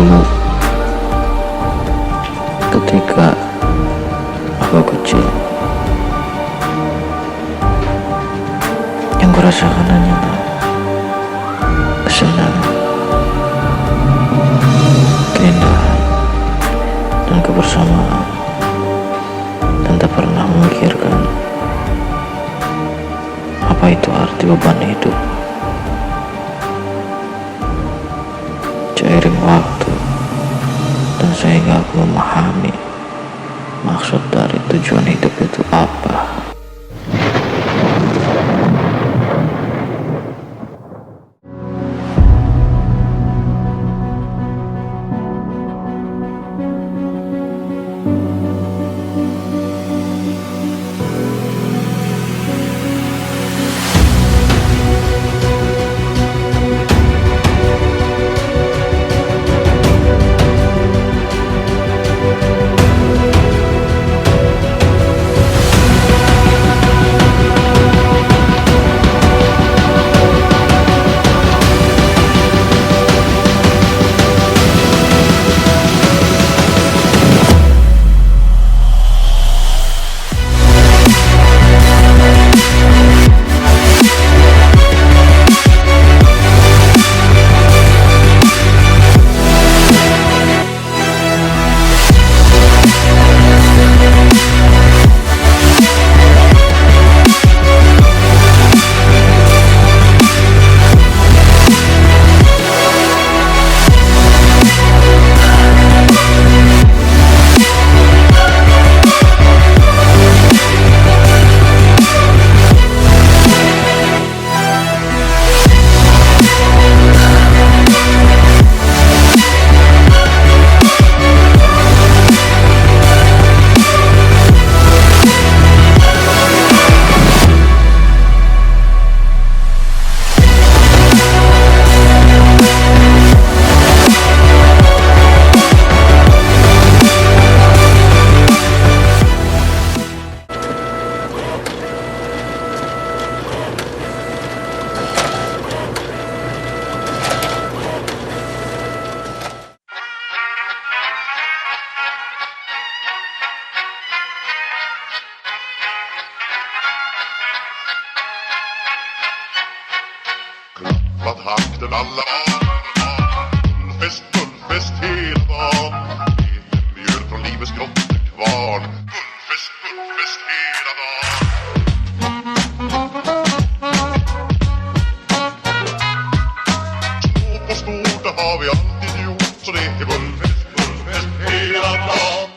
dulu ketika aku kecil. Yang kurasakan hanyalah kesenangan, keindahan, dan kebersamaan, dan tak pernah memikirkan apa itu arti beban hidup. Seiring waktu dan sehingga aku memahami maksud dari tujuan hidup itu apa. Klappat hakten alla Gullfest hela dagen. Mjöl från livets grottekvarn. Gullfest hela dagen. Små på stort, det har vi alltid gjort. Så det är gullfest hela dagen.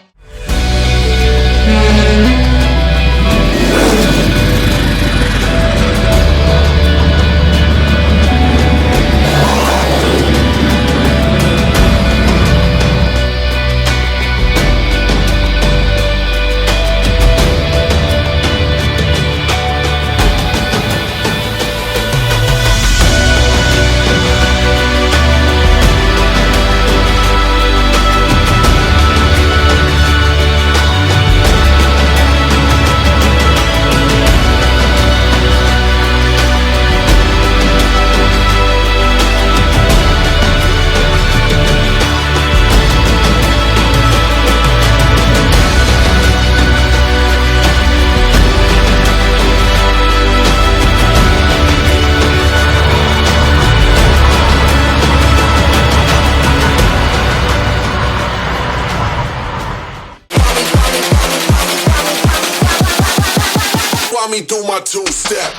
Me do my two-step.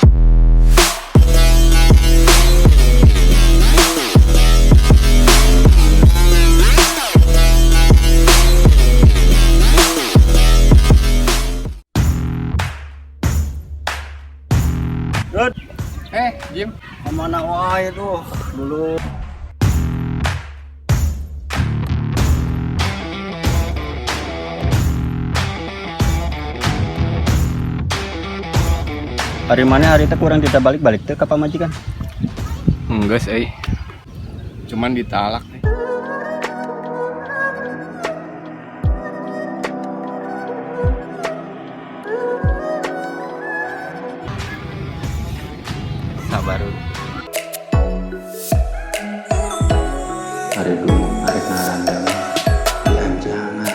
Good. Jim, kemana wae tuh dulu? Hari mana hari itu kurang tidak balik-balik tuh ke pamajikan? Enggak sih, cuman ditalak nih. Sabar. Hari dulu arek ngaran jangan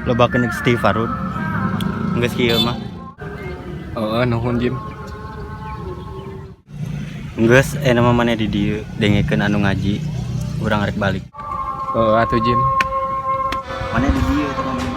lo bakal istighfar Rud. Geus kieu mah nuhun Jim. geus nama mana di dieu dengekeun anu ngaji urang arek balik Atuh Jim. mana di dieu teman-teman.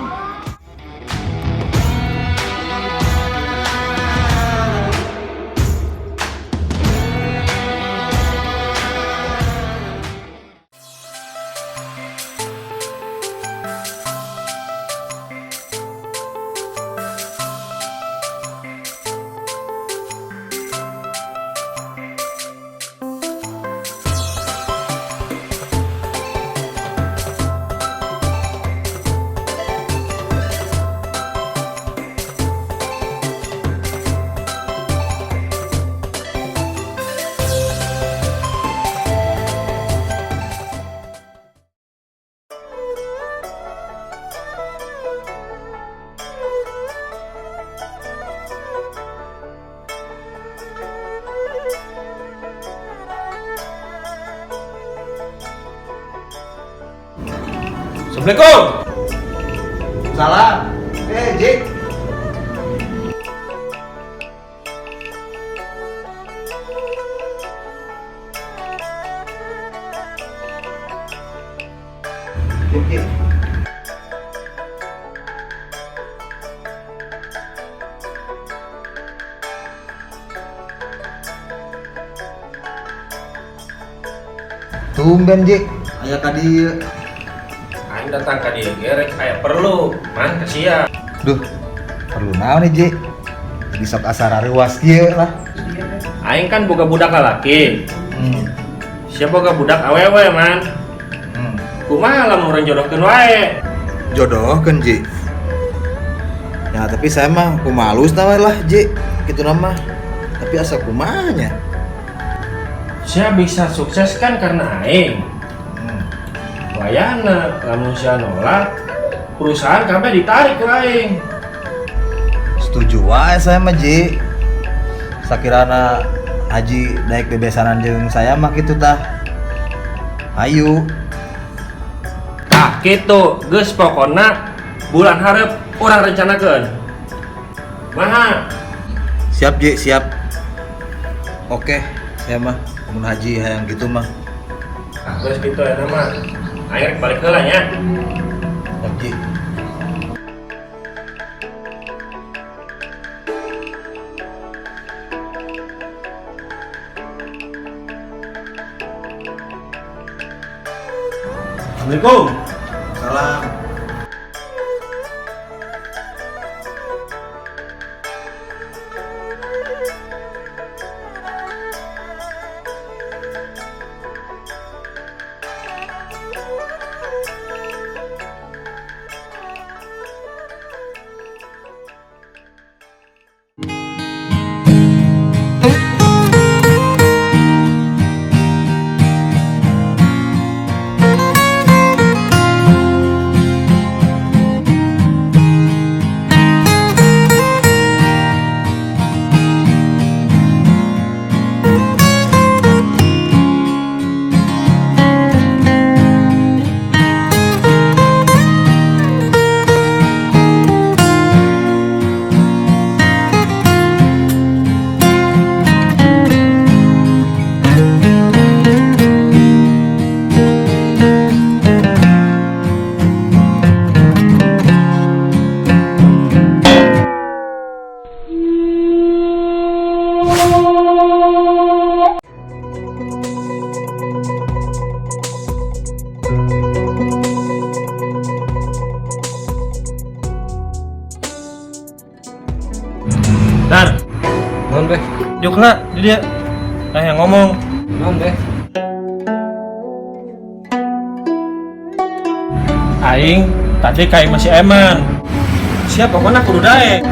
Assalamualaikum. Salam. Jik. Jik. Tumben Jik, aya ka dieu. Aing datang ke dia gerek kayak perlu man kasia. Duh, perlu naon nih Jik? Jadi sok asara ruas kieu lah. Aing kan boga budak lalaki. Siapa boga budak awewe man. Kumaha lamun urang jodohkeun wae. Jodohkeun Jik. Ya tapi saya mah kumalus na we lah Jik. Kitu nama. Tapi asa kumanya. Sia bisa sukses kan karena aing. Wayana lamun sia nolak, perusahaan kabeh ditarik ke aing. Setuju wae saya mah Jik. Sakirana Haji daek bebesanan jeung saya mah kitu tah. Ayu. Tah kitu, geus pokona bulan hareup urang rencanakeun. Maha? Siap Jik, siap. Oke, saya mah mun Haji hayang gitu mah. Ah, geus kitu eta mah. Aing rek balik heula nya. Siap Jik. Assalamualaikum. Salam. Dar, Naon beh? juk lah di dia. Yang ngomong. Naon beh? Aing tadi kayak masih eman. Siapa pokoknya kudu daek.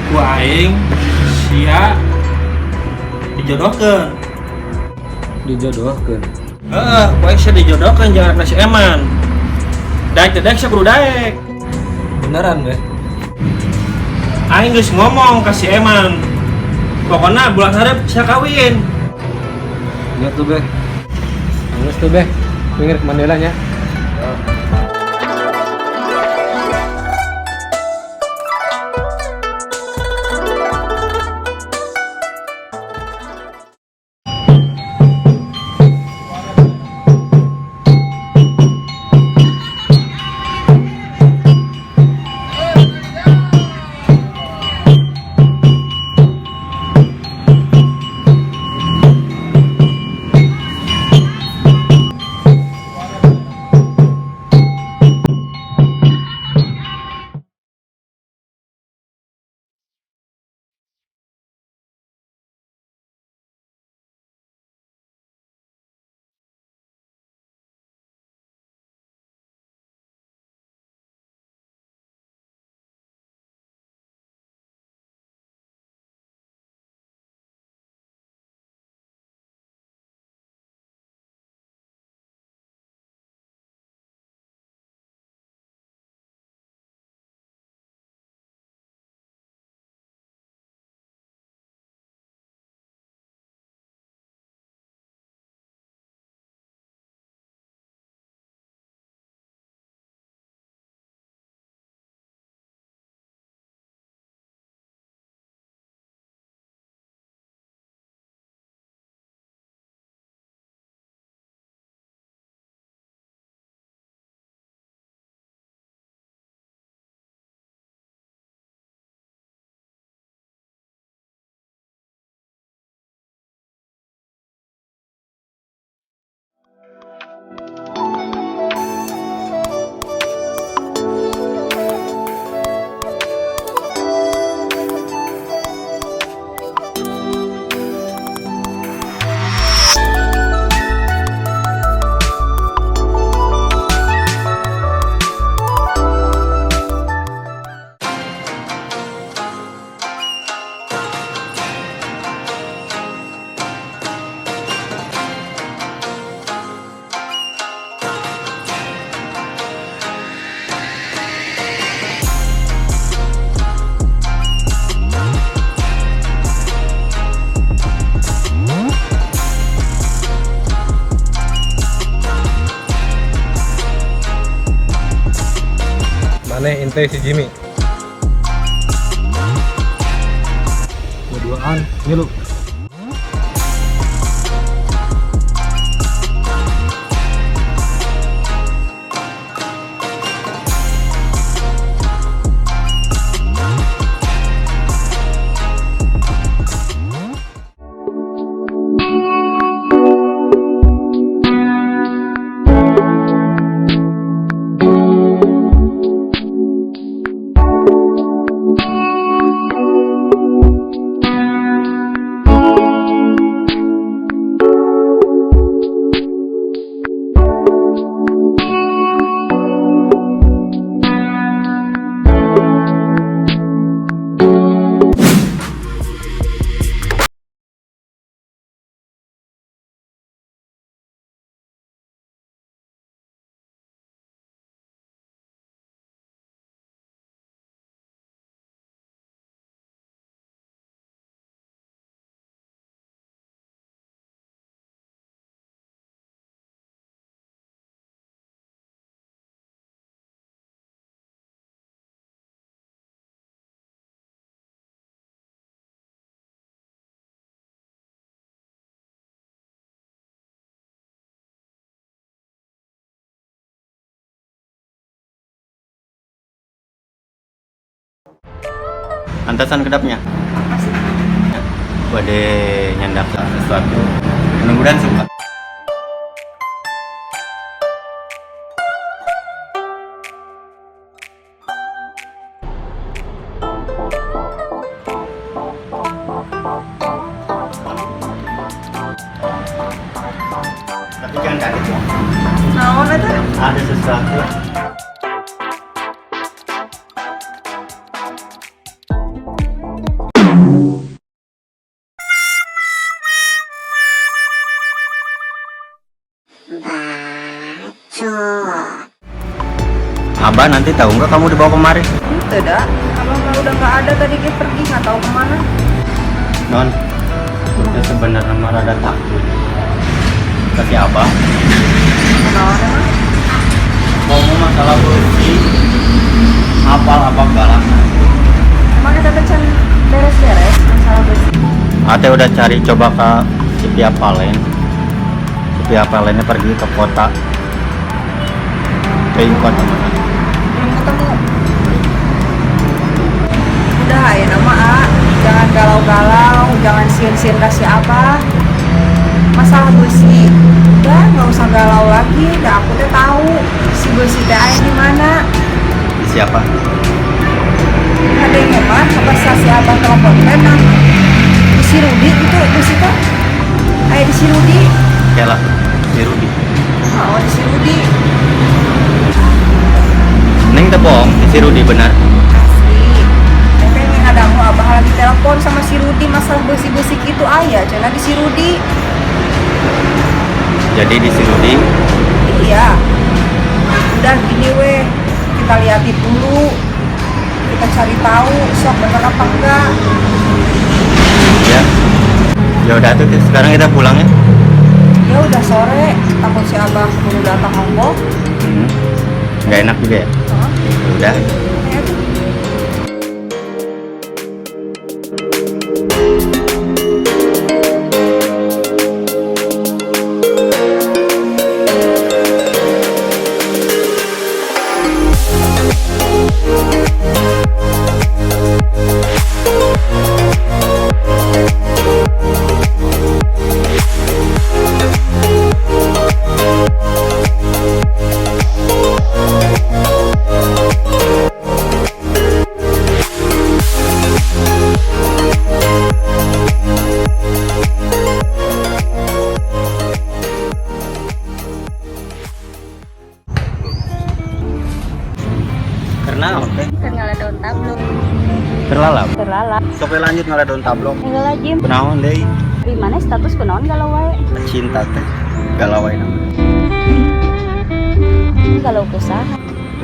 Ku aing sia dijodohkeun. Dijodohkeun. Heeh, ku aing sia dijodohkeun jangan masih eman. Daek teh daek sia kudu daek. Beneran beh? Aing geus ngomong ka si Eman. Pokona bulan hareup sia kawin. Ingat tuh be. Ingat tuh be. Ingat Mandelanya. Mana ente si Jimmy? Berduaan, ini lu. Antasan kedapnya. Waduh, nyandak sesuatu. Mudah-mudahan suka. Tapi jangan kaget ya. Naon eta? Ada sesuatu. Abah nanti tahu nggak kamu dibawa kemari? Tidak, abang mah udah nggak ada tadi dia pergi nggak tahu kemana. Non, udah sebenarnya mah rada takut. kasih abah. Kenalan emang? Ngomong masalah besi, apal apa galak. Emang kita can beres-beres masalah besi. Ate udah cari coba ke Cipia Palen. Cipia Palennya pergi ke kota. Ke kota mana? Belum ketemu. Udah ya nama A, jangan galau-galau, jangan sien-sien kasih apa. Masalah besi, udah nggak usah galau lagi. Dah aku teh tahu si besi teh aya di mana. Siapa? Ada yang hemat, apa si abah telepon teh nang di si Rudi itu besi teh aya di si Rudi. Yalah, si Rudi. Oh di si Rudi. Neng teh bohong, si Rudi benar. Asli. Teteh ngadangmu abah lagi telepon sama si Rudi masalah besi-besi gitu aya cenah di si Rudi. Jadi di si Rudi. Iya. Udah gini weh, kita liatin dulu. Kita cari tahu sok bener apa enggak. Ya. Ya udah tuh, sekarang kita pulang ya. Ya udah sore, takut si abah baru datang ngomong. Nggak enak juga ya. Hah? Udah. Ya tuh. Karena oke. Kan ngaladoon tablong. Terlalap. Terlalap. Sok we lanjut ngaladoon tablong. Enggak lajim. Kunaon deui? Di mana status kunaon galau wae? Cinta teh. Galau wae nama. Galau kusaha.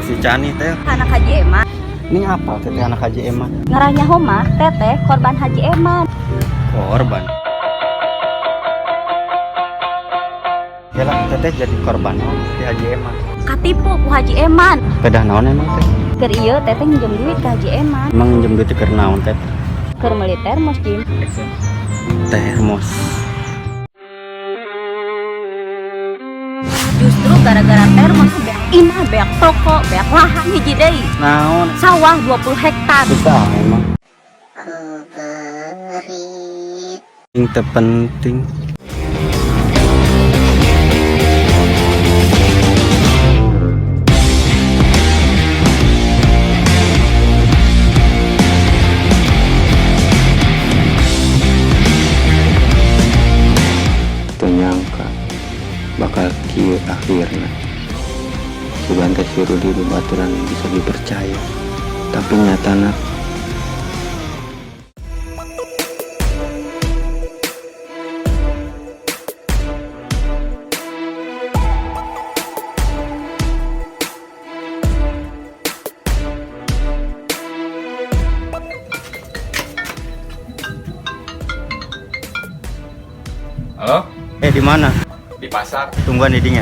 Si Cani teh. Anak Haji Eman. Ini apa teh anak Haji Eman? Ngarahnya Homa, teteh korban Haji Eman. Korban. Yalah teteh jadi korban di Haji Eman. Katipu ku Haji Eman. Pedah naon emang teh? Keur ieu teteh minjem duit ka Haji Eman. Emang minjem duit keur naon teh? Keur meuli termos Jim. Termos. Justru gara-gara termos beak imah, beak toko, beak lahan hiji deui. Naon? Sawah 20 hektar. Bisa emang. Yang terpenting. Nyangka bakal kieu akhirna si Bante si Rudi bebaturan bisa dipercaya, tapi nyatana Halo? Di mana? Di pasar. Tungguan didinya.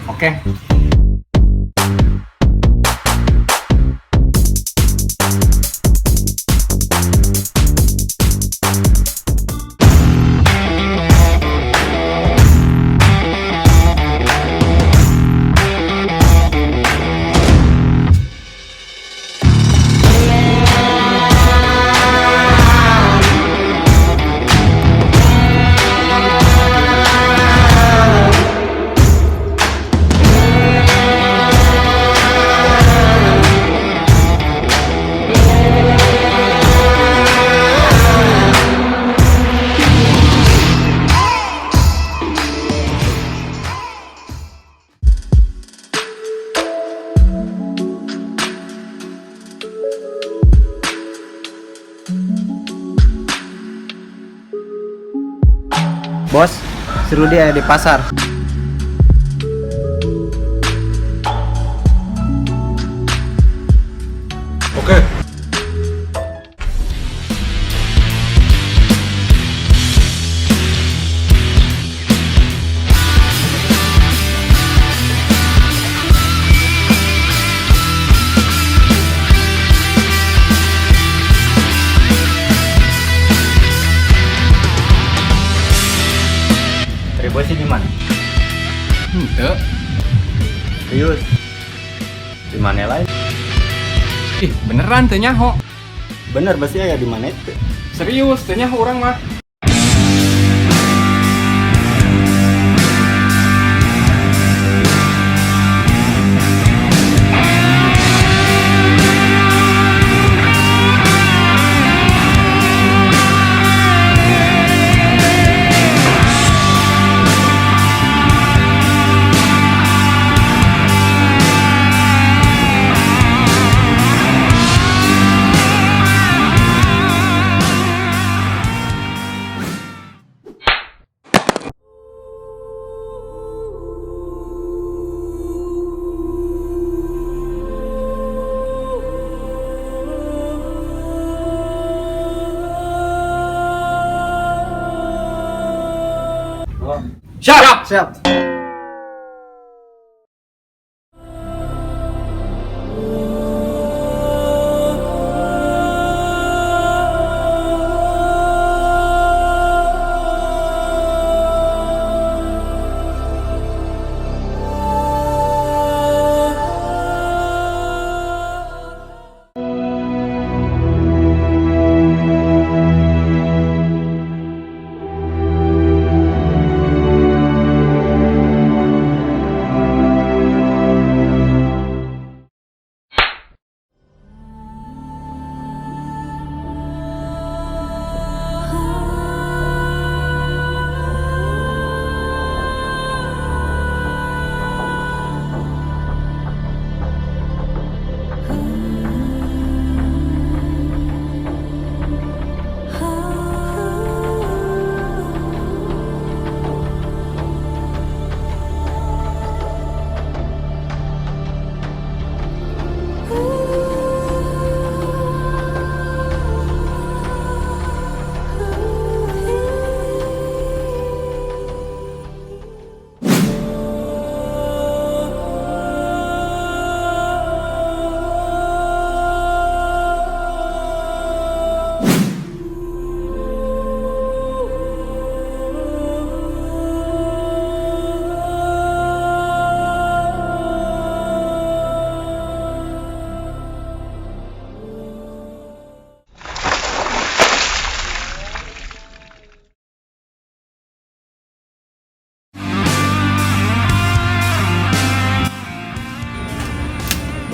Oke. Bos, si Rudi ada di pasar. Oke. besi di mana? Henteu. Serius? Di mana lain? Ih, beneran teu nyaho. Bener besi aya di mana itu? Serius, teu nyaho urang mah. Siap.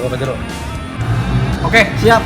Bawa ke jero. Oke, siap.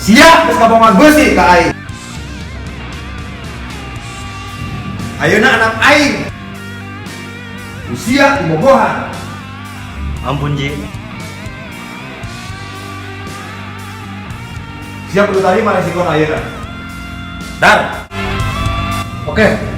Siap, geus kabongan beusi ka aing. Ayeuna anak aing usia bobohan. Ampun Ji. Siap kudu tarima resiko ayeuna. Dar. Oke.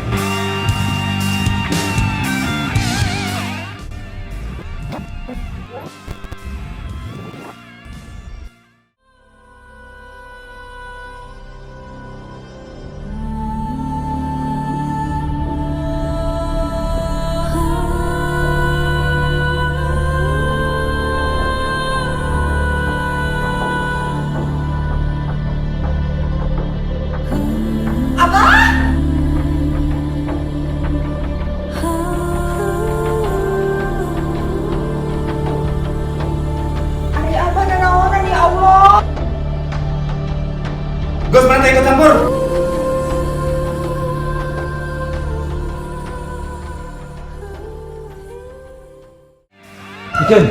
Jun.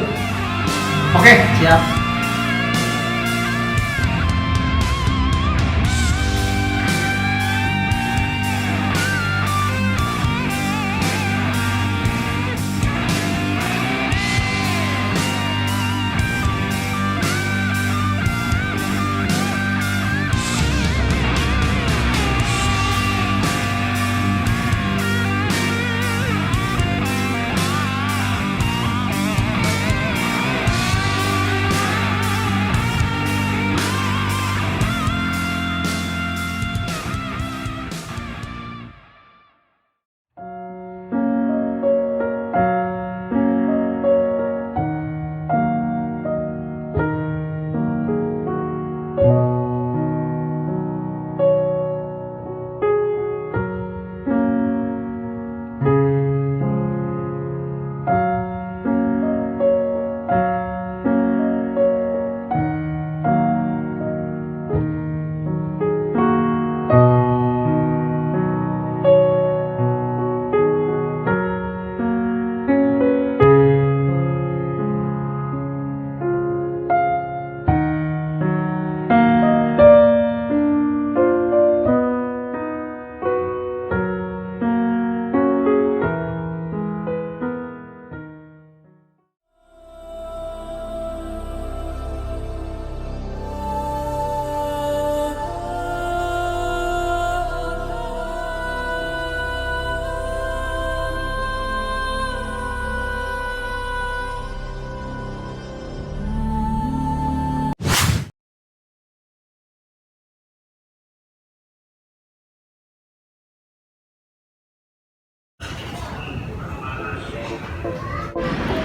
Oke, siap.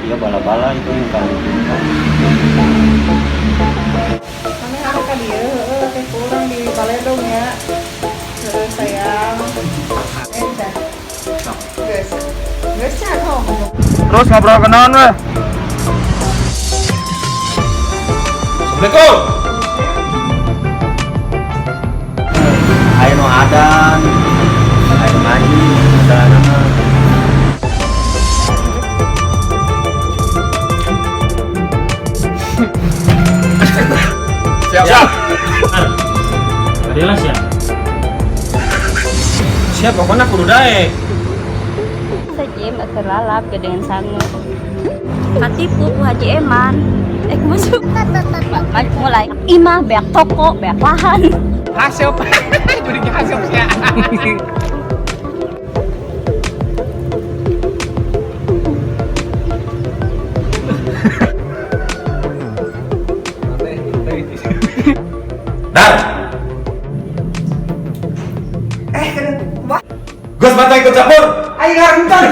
Iya bala-bala itu yang kali. Mana ada ka dia, teh kurang di Baledong ya. Terus sayang. Dah. Geus. Geus nya ngomong. Terus ngobrol ke naon weh? Assalamualaikum. Ayo no adan, ayo ngaji, jalanana. Siap. Adalah siap. Siap pokoknya kudu daek. Sajem terlalap gedean sangu. Katipu ku Haji Eman. Masuk. Mulai. Imah beak toko, beak lahan. Hasil. Jadinya hasil sih. Dar. Gus Bata ikut campur. Ayo entar.